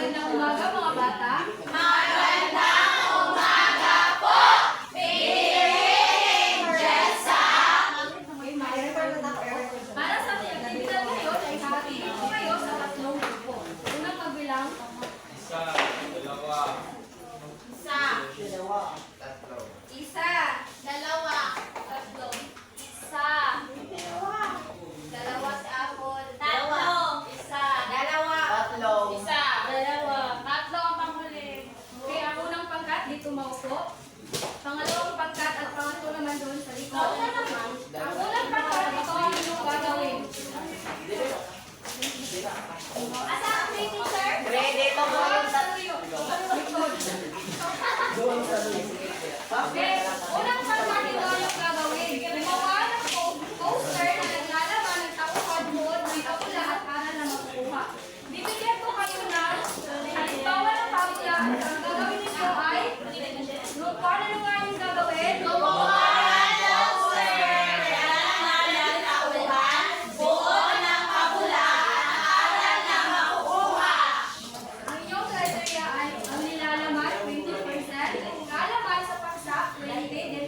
Magandang umaga mga bata. Magandang umaga po! Piling Jessa! Para sa ating aktibidad ngayon ay hahatiin ko kayo sa tatlong grupo. Unang magbilang. Isa, dalawa, Isa, tatlo. Isa. dalawa, Tatlo. isa, dalawa si Apple, tatlo, isa, dalawa, Tatlo. isa, dalawa, Tatlo ang panghuli. Okay, ang unang pangkat dito maupo. Pangalawang pangkat at pangatlo naman doon sa likod. Ang unang pangkat, ito ang inyong gagawin. asa ang training, sir? Ready to mo yung Okay, unang pangkat ito ang inyong gagawin. Gumawa ng poster na naglalaman ng tauhan mo ng kapula at aral na makukuha. Bibigyan ko kayo ng halimbawa ng pamula at ang gagawin ninyo ay kung ano nga yung gagawin? Gumawa ng poster, ng tauhan, buo ng kabula, aral na makukuha. Ang inyong criteria ay ang nilalaman 20%, kalaman sa paksa 20, then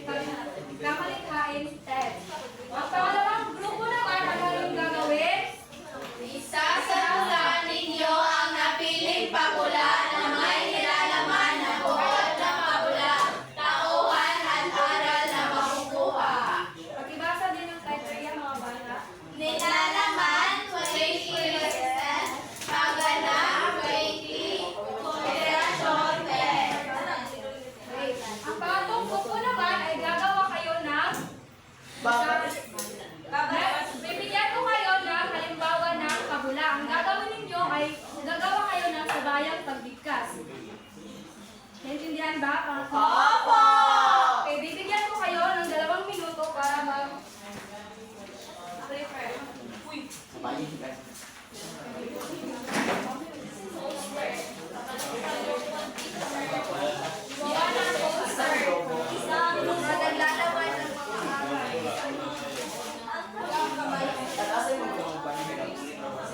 kamalikhain 10. Ang pangalawang grupo naman, ano yung gagawin? Isasagutan ninyo ang napiling pakula na may nilalaman na buod ng kabula, tauhan at aral na makukuha. Pagkibasa din ng criteria mga bata. Nilalaman 20%, paganap 20, kombinasyon 10. Okay. Ang pangatlong grupo naman ay gagawa kayo ng bibigyan ko kayo ng halimbawa ng kabula. Ang gagawin ninyo ay gagawa kayo ng sabayang pagbigkas. Naintindihan ba? Opo! Okay, bibigyan ko kayo ng 2 minuto para mag-prepare. Gawa ng poster. Isang naglalaman ng mga aral.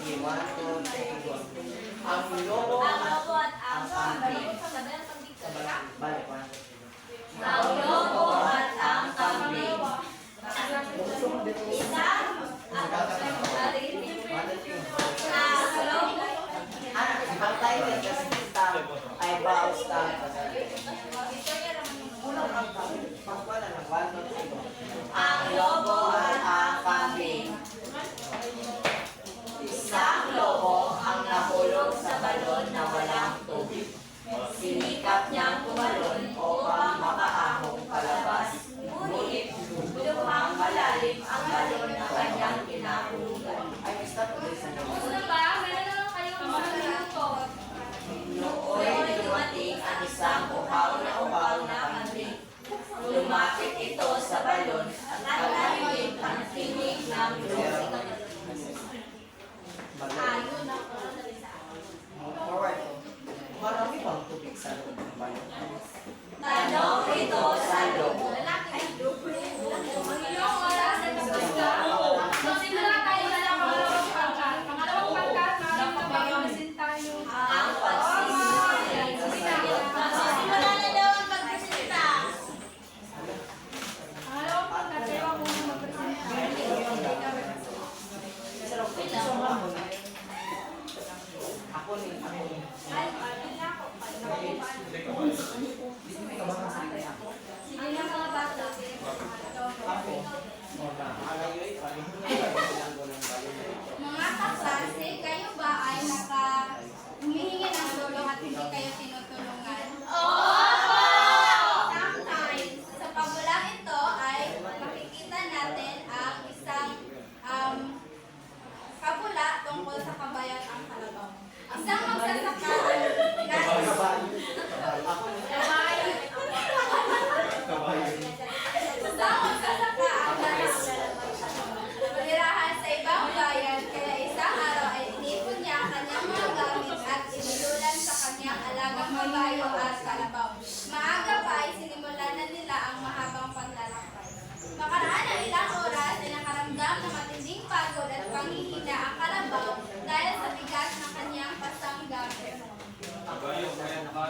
Sige, 1, 2, 3, Ang lobo. Ang lobo at ang kambing. Balik, 1. Ang lobo at ang kambing. Isa, ang lobo. Ang title kasi stamp ay bow stamp. Unang ang kambing. Pagkuha na ng 1, 2, 3. Ang lobo at ang kambing. Isang lobo ang nahulog sa balon na walang tubig. Sinikap niyang tumalon upang makaahong palabas. Ngunit lubhang malalim ang balon na kanyang kinahulugan. Ay, stop ulit sa Gusto na ba? Meron na lang kayong 1 minuto. Nooy dumating ang isang uhaw na kambing. Lumapit ito sa balon at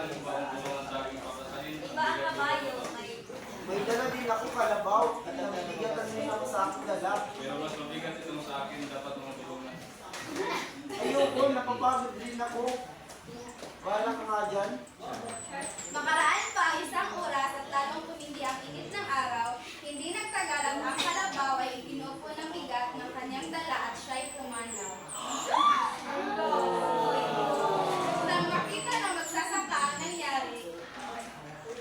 akin upang tulungan sa aking papasahin. Iba ang kabayo, May dala din ako kalabaw at nabibigyan din ako sa aking dala. Pero mas mabigat ito sa akin, dapat mga tulungan. Ayoko, napapagod din ako. Bahala ka nga dyan. Makaraan pa ang isang oras at lalong tumindi ang init ng araw, hindi nagtagal ang kalabaw ay ipinupo ng bigat ng kanyang dala at siya'y pumanaw. Nang makita na magsasaka ang nangyari,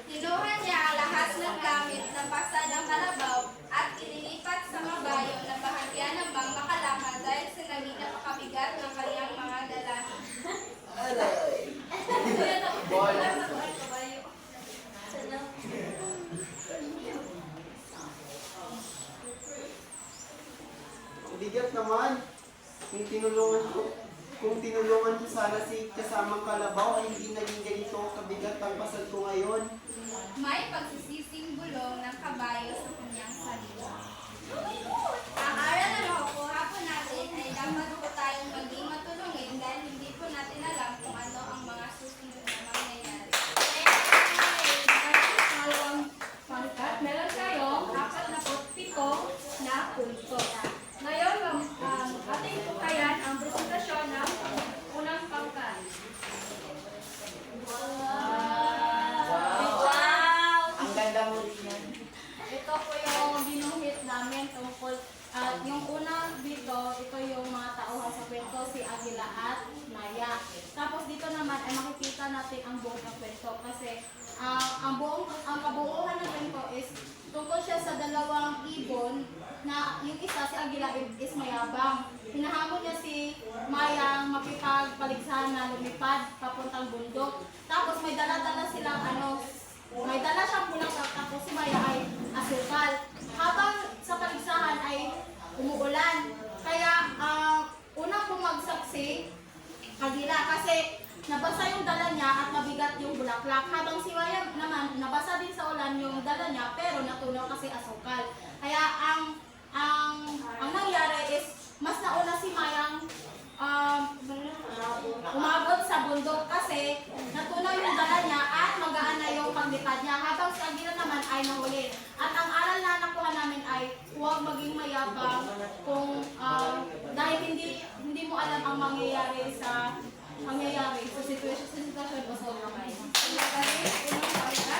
kinuha niya ang lahat ng gamit na pasa ng kalabaw at inilipat sa mabayo na bahagyan ng bang makalakad dahil sa naging napakabigat ng kanyang mga dala. Bigat naman. Kung tinulungan ko sana si kasamang kalabaw ay hindi naging ganito kabigat ang pasal ko ngayon. May pagsisising bulong ng kabayo sa kanyang sarili. Ang aral na makukuha po natin ay dapat po tayong maging matulungin dahil hindi po natin alam kung ano ang mga susunod na mangyayari. Pangalawang pangkat, meron kayong 47 na punto. Ngayon, ating tukayan ang presentasyon ng unang pangkat. Wow! Ang ganda mo rin yan. Ito po yung binuhit namin tungkol at yung una dito, ito yung mga tauhan sa kwento, si Agila at Maya. Tapos dito naman ay makikita natin ang buong ng kwento kasi ang kabuuan ng kwento is tungkol siya sa dalawang ibon na yung isa si Agila is mayabang. Hinahamon niya si Mayang makipagpaligsahan na lumipad papuntang bundok. Tapos may dala-dala silang may dala siyang pulang tapos si Maya ay asukal. Habang sa paligsahan ay umuulan. Kaya unang bumagsak si Agila kasi nabasa yung dala niya at nabigat yung bulaklak. Habang si Maya naman nabasa din sa ulan yung dala niya pero natunaw kasi asukal. Kaya ang nangyari is mas nauna si Mayang umabot sa bundok kasi natunaw yung dala niya at magaan na yung paglipad niya habang si Agila naman ay nahuli. At ang aral na nakuha namin ay huwag maging mayabang kung dahil hindi mo alam ang mangyayari sa sitwasyon mo sa buhay.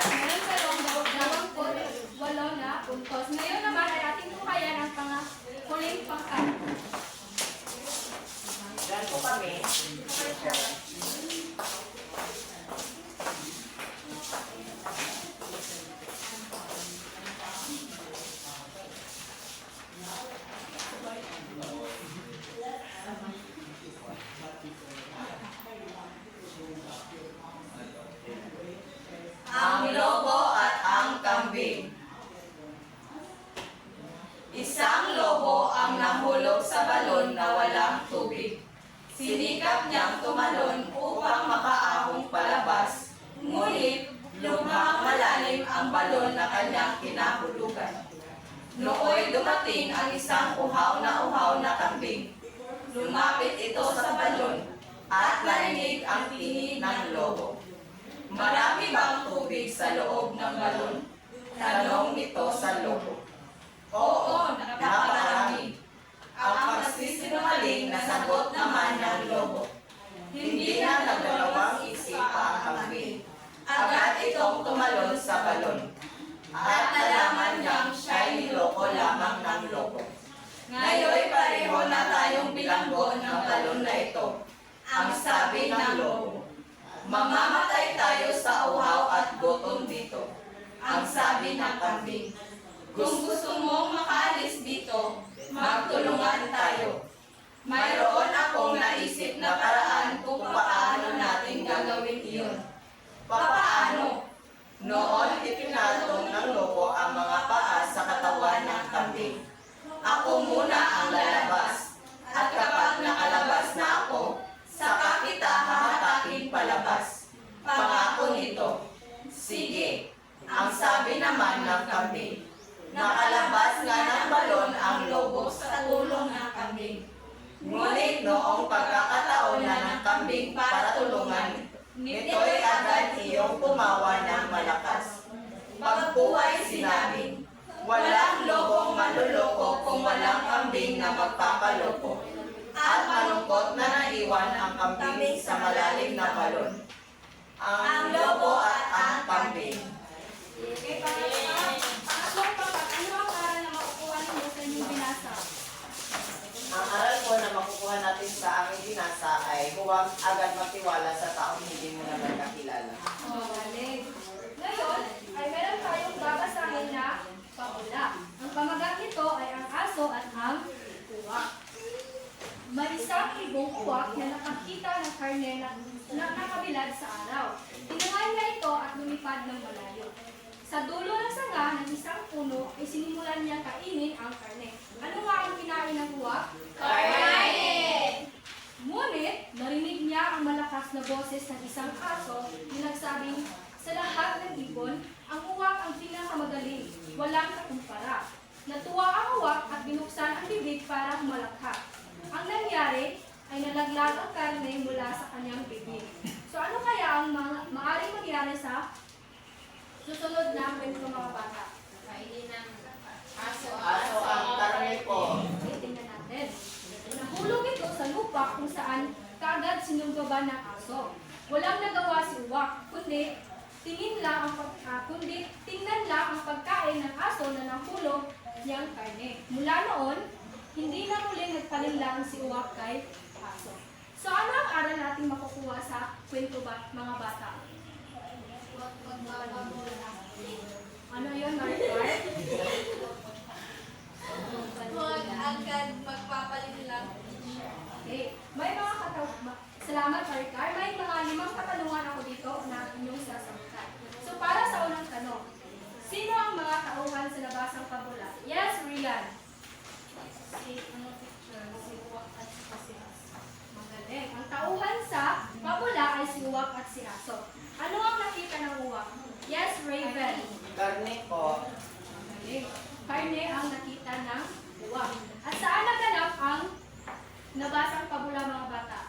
Meron kayong walo na puntos. Ngayon naman ay ating tukayan ang huling pangkat. Yan po kami. Ang lobo at ang kambing. Isang lobo ang nahulog sa balon na walang tubig. Sinikap niyang tumalon upang makaahong palabas. Ngunit lubhang malalim ang balon na kanyang kinahulugan. Nooy dumating ang isang uhaw na kambing. Lumapit ito sa balon at narinig ang tinig ng lobo. Marami bang tubig sa loob ng balon? Tanong nito sa lobo. Oo, napakarami. Ang pagsisinungaling na sagot naman ng lobo. Hindi na nagdalawang isip ang kambing. Agad itong tumalon sa balon. At nalaman niyang siya'y niloko lamang ng lobo. Ngayon pareho na tayong bilanggo ng balon na ito. Ang sabi ng lobo. Mamamatay tayo sa uhaw at gutom dito. Ang sabi ng kambing. Kung gusto mong makaalis dito, magtulungan tayo. Mayroon akong naisip na paraan kung paano natin gagawin iyon. Papaano? Noon, ipinatong ng lobo ang mga paa sa katawan ng kambing. Ako muna ang lalabas. At kapag nakalabas na ako, saka kita hahatakin palabas. Pangako nito. Sige, ang sabi naman ng kambing. Nakalabas nga ng balon ang lobo sa tulong ng kambing. Ngunit noong pagkakataon na ng kambing para tulungan, nito'y agad iyo tumawa ng malakas. Pagbuhay sinabi, walang lobong manluloko kung walang kambing na magpapaloko. At malungkot na naiwan ang kambing sa malalim na balon. Ang lobo at ang kambing. Okay, pangatlong papat, ano ang aral na makukuha ninyo sa inyong binasa? Ang aral po na makukuha natin sa aming binasa ay huwag agad magtiwala sa taong hindi mo naman nakilala. Galing. Ngayon, ay meron tayong babasahin na pabula. Ang pamagat nito ay ang aso at ang uwak. May isang ibong uwak na nakakita ng karne na nakabilad sa araw. Tinangal niya ito at lumipad ng malayo. Sa dulo ng sanga ng isang puno ay sinimulan niya kainin ang karne. Ano nga ang kinain ng uwak? Karne! Ngunit, narinig niya ang malakas na boses ng isang aso na nagsabing, sa lahat ng ibon, ang uwak ang pinakamagaling, walang kakumpara. Natuwa ang uwak at binuksan ang bibig para humalakha. Ang nangyari ay nalaglag ang karne mula sa kanyang bibig. So ano kaya ang maaaring mangyari sa susunod na kwento mga bata? Aso ang karne po. Okay, tingnan natin. Nahulog ito sa lupa kung saan kaagad sinunggaban ng aso. Walang nagawa si uwak, kundi tingnan lang ang pagkain ng aso na nahulog niyang karne. Mula noon, hindi na muling nagpalinlang si uwak kay aso. So ano ang aral natin makukuha sa kwento ba, mga bata? Ano yun, Maricor? Huwag agad magpapalinlang. Okay. May mga salamat, Maricor. May mga 5 katanungan ako dito na inyong sasagutan. So para sa unang tanong, sino ang mga tauhan sa nabasang pabula? Yes, Rian. Si uwak at si aso. Magaling. Ang tauhan sa pabula ay si uwak at si aso. Ano ang nakita ng uwak? Yes, Raven. Karne po. Magaling. Karne ang nakita ng uwak. At saan naganap ang nabasang pabula, mga bata?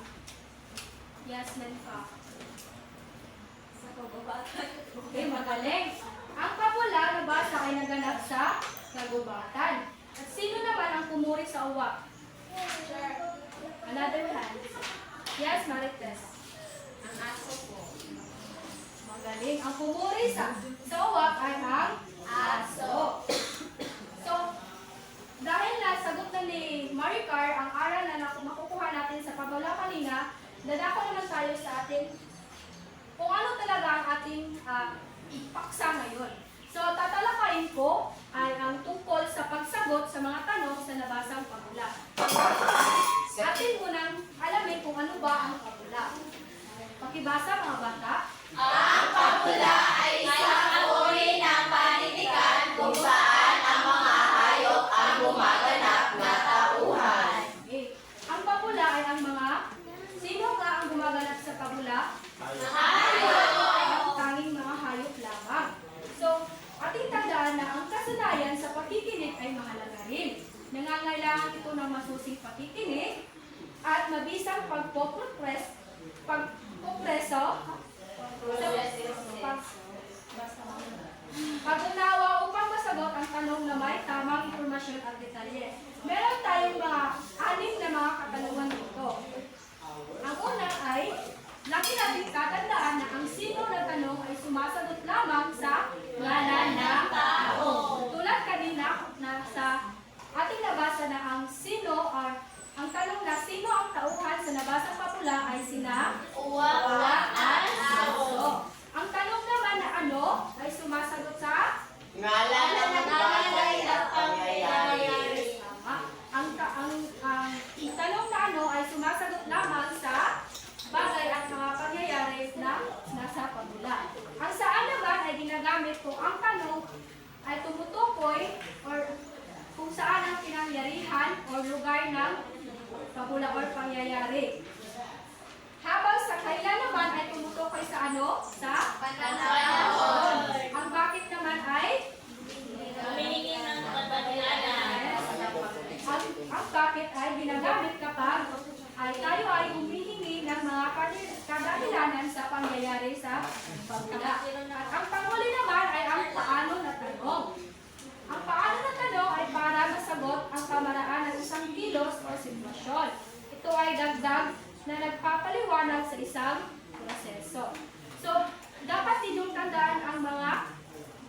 Yes, Menfa. Sa kagubatan. Okay, magaling. Ang pabula nabasa ay naganap sa kagubatan. At sino naman ang pumuri sa uwak? Another hand. Yes, Marites. Ang aso po. Magaling. Ang pumuri sa uwak ay ang aso. So, dahil nasagot na ni Maricar ang aral na makukuha natin sa pabula kanina, dadako naman tayo sa ating kung ano talaga ang ating ipaksa ngayon. So, tatalakayin ko ay ang tungkol sa pagsagot sa mga tanong sa nabasang pabula. Atin munang alamin kung ano ba ang pabula. Pakibasa, mga bata. Ang pabula ay isang uri ng panitikan kung saan ang mga hayop ang gumaganap na tauhan. Okay. Ang pabula ay ang mga, sino nga ang gumaganap sa pabula? Ang tanging mga hayop lamang. So, ating tandaan na ang kasanayan sa pakikinig ay mahalaga rin. Nangangailangan ito ng masusing pakikinig at mabisang pag-unawa upang masagot ang tanong na may tamang impormasyon at detalye. Meron tayong mga 6 na mga katanungan dito. Ang una ay, lagi natin tatandaan na ang sino na tanong ay sumasagot lamang sa ngalan ng tao. Tulad kanina na sa ating nabasa na ang sino or ang tanong na sino ang tauhan sa nabasang pabula ay sina Uwak at aso. Ang tanong naman na ano ay sumasagot sa Ngalan ng bagay at pangyayari. tama. Ang tanong na ano ay sumasagot lamang sa bagay at mga pangyayari na nasa pabula. Ang saan naman ay ginagamit kung ang tanong ay tumutukoy or kung saan ang pinangyarihan o lugar ng pabula or pangyayari. Habang sa kailan naman ay tumutukoy sa ano? Sa panahon. Ang bakit naman ay Humingi ng kapatilanan. ang bakit ay ginagamit kapag ay tayo ay humihingi ng mga kadahilanan sa pangyayari sa pagula. At ang panghuli naman ay ang paano na tanong. Ang paano na tanong ay para masagot ang kamaraan ng isang kilos o sitwasyon. Ito ay dagdag na nagpapaliwanag sa isang proseso. So, dapat ninyong tandaan ang mga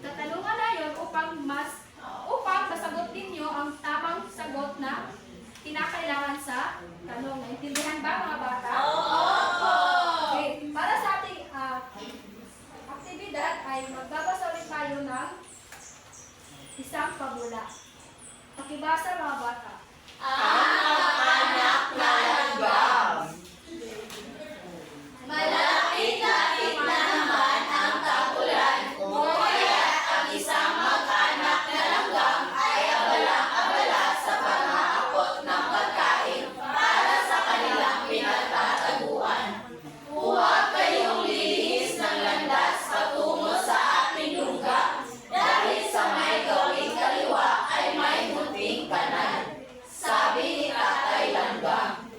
katanungan na yun upang masagot ninyo ang tamang sagot na kinakailangan sa tanong. Naintindihan ba mga bata? Okay. Para sa ating aktibidad ay magbabasa ulit tayo ng isang pabula. Pakibasa mga bata. Ang anak na langgam. Malapit-lapit na naman ang tag-ulan, kaya ang isang mag-anak na langgam ay abala-abala sa panghaakot ng pagkain para sa kanilang pinagtataguan. Huwag kayong lilihis ng landas patungo sa ating lugar, dahil sa may gawing kaliwa ay may munting kanal. Sabi ni Tatay Langgam,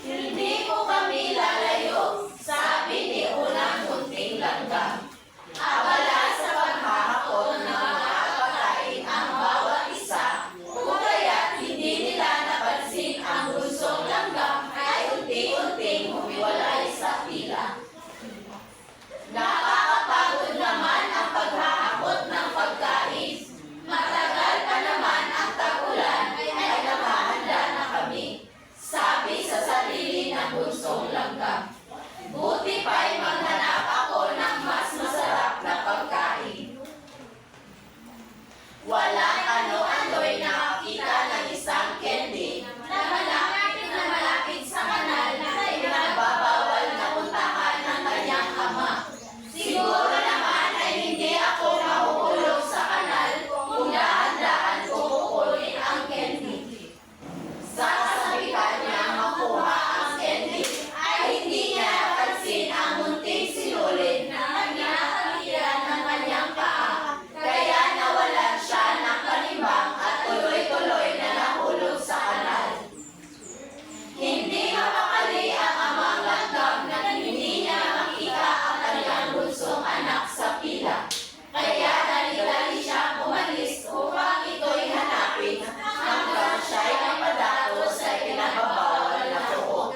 hindi ko kami lalayo, sabi ni unang munting langgam. Abala sa paghahakot ng mga pagkain ang bawat isa, kaya hindi nila napansin ang bunsong langgam ay unti-unting humiwalay sa pila. Nakakapagod naman ang paghahakot ng pagkain. Matagal pa naman ang tag-ulan ay naghahanda na kami, sabi sa sarili ng bunsong langgam. Buti pa'y maghanap ako ng mas masarap na pagkain. Walang ano-ano'y nakakita ng isang candy na malapit sa kanal na pinagbabawal na puntahan ng kanyang ama. Siguro naman ay hindi ako mahuhulog sa kanal kung dahan-dahan ko kukunin ang candy. Sa kasabihan niya makuha ang candy, ay hindi niya napansin ang munting sinulid na kinakabiran ng kanyang paa. Kaya nawalan siya ng kanimbang at tuloy-tuloy na nahulog sa kanal. Hindi mapakali ang amang langgam na hindi niya makita ang kanyang bunsong anak sa pila. Kaya dali-dali siya umalis upang ito'y hanapin hanggang siya'y napadato sa pinababawal na pook.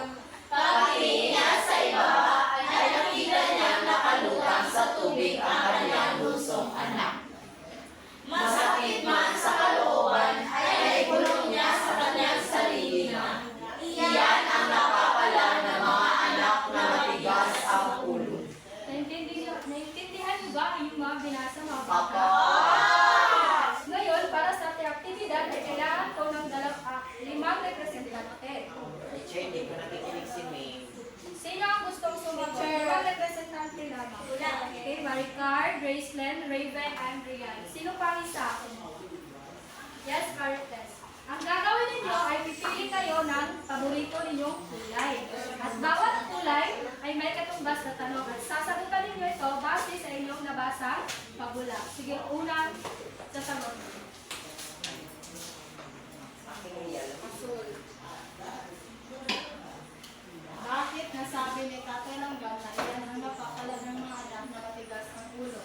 Pagtingin niya sa ibaba ay nakita niyang nakalutang sa tubig ang kanyang bunsong anak. Masakit man sa kalooban ay naibulong niya sa kanyang sarili na iyan ang napapala ng mga anak na matigas ang ulo. Naintindihan niyo ba ang mga binasa mga bata? Ngayon, para sa ating aktibidad ay kailangan ko ng 5 representante. Teacher, hindi ko nakikinig si May. Sino ang gustong sumagot? 5 representante lamang. Okay, Maricar, Graceland, Raven, and Brian. Sino pa ang isa? Yes, Caritas. Ang gagawin ninyo ay pipili kayo ng paborito ninyong kulay. At bawat kulay ay may katumbas na tanong. At sasagutan ninyo ito base sa inyong nabasang pabula. Sige, unang sasagot. Bakit nasabi ni Tatay Langgam na iyan ang napapala ng mga anak na matigas ang ulo?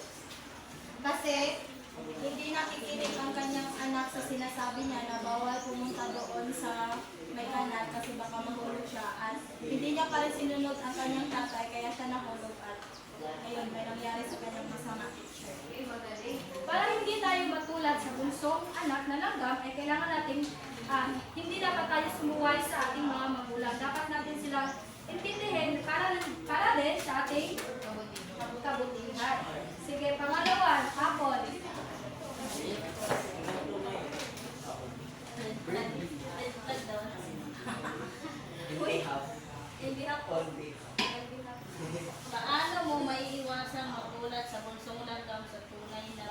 Kasi hindi nakikinig ang kanyang anak sa sinasabi niya na bawal pumunta doon sa may kanal kasi baka mahulog siya, at hindi niya pa rin sinunod ang kanyang tatay kaya siya nahulog at ayun, may nangyari sa kanyang masama, teacher. Okay, magaling. Para hindi tayo matulad sa bunsong anak na langgam, ay kailangan natin hindi dapat tayo sumuway sa ating mga magulang. Dapat natin silang intindihin para din sa ating kabutihan. Sige, pangalawa, hapon. Hindi ako. Paano mo maiiwasan matulad sa bunsong langgam sa tunay na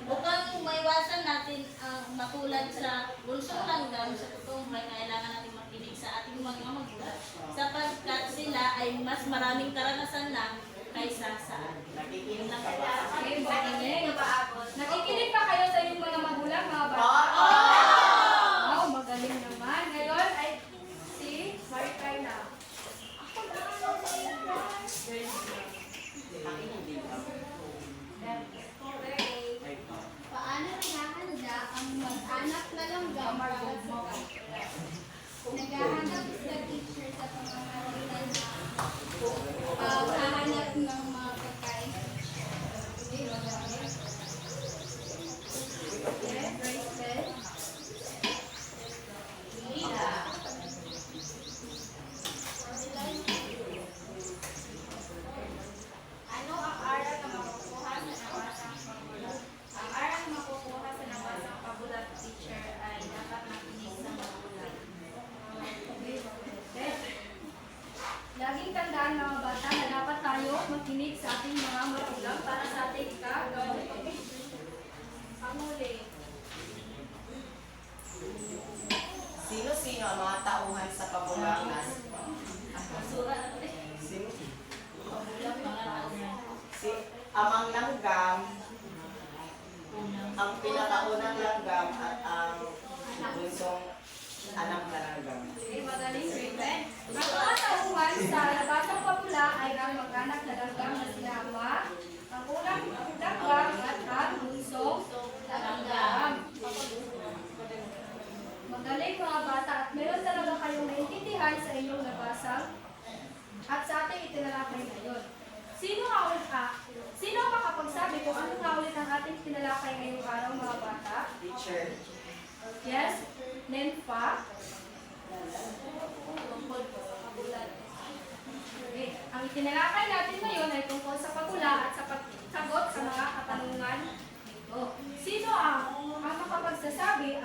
upang maiwasan natin ang matulad sa bunsong langgam sa totoong buhay, kailangan natin makinig sa ating mga magulang sapagkat sila ay mas maraming karanasan na kaysa sa atin. Nakikinig na kayo. Okay, magaling. Nakikinig pa kayo sa inyong mga magulang, mga bata? Wow, magaling naman. Ngayon ay si Marikay na. Ako na. Laging tandaan mga bata na dapat tayo makinig sa ating mga magulang para sa ating ikagawin. Panguli. Sino-sino ang mga tauhan sa pabulangan? Sino? Si Amang Langgam, ang pinakaunang langgam at ang bunsong anak na langgam. Okay, magaling, Raven. Ang mga tauhan sa labasang papula ay ang mag-anak na langgam na sina Ama, ang unang langgam at ang bunsong langgam. Magaling mga bata at meron talaga kayong naintindihan sa inyong nabasang at sa ating itinalakay ngayon. Sino ang makapagsabi kung anong naulit ang ating tinalakay ngayong araw mga bata? Teacher. Yes? Nenpa? Okay. Ang itinalakay natin ngayon ay tungkol sa pagula at sa pagsagot sa mga katanungan nito. Sino ang makapagsasabi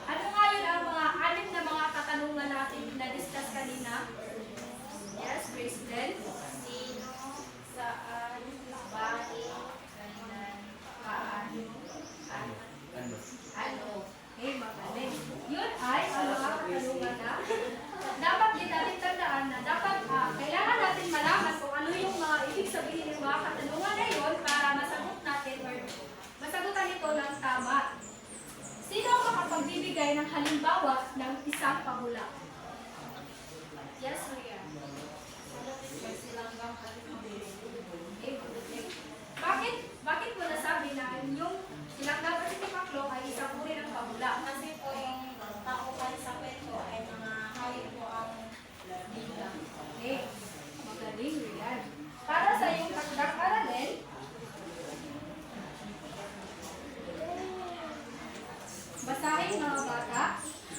ano nga yun ang mga 6 na mga katanungan natin na-discuss kanina? Yes, Kristen? Sino, saan, bakit, kailan, paano, ano? Okay, magaling. Yun ay ang mga katanungan na dapat din natin tandaan na dapat kailangan natin malaman kung ano yung mga ibig sabihin ng mga katanungan na yun para masagot natin or masagutan ito ng tama. Sino ang makapagbibigay ng halimbawa ng isang pabula? Yes, Maria. Bakit mo nasabi na yung silanggam at sipaklok ay isang uri ng pabula? Kasi po yung tauhan sa kwento ay mga hayop po ang bigla. Okay, magaling, Rian. Para sa iyong takdang aralin, basahin mga bata.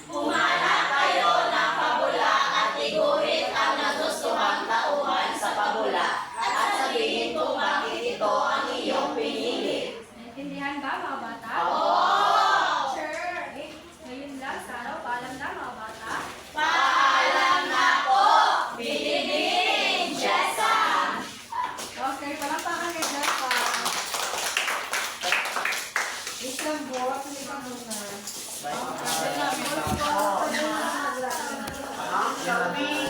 Humana kayo ng pabula at iguhit ang nagustuhang tauhan sa pabula at sabihin kung bakit ito ang iyong pinili. Naintindihan ba mga bata? Oo! Sure. Okay. Ngayon lang sa araw, paalam na mga bata. Paalam na po! Binibining Jessa! Okay, palakpakan kay Jessa. Isang buwan, palipan muna. Ang gabi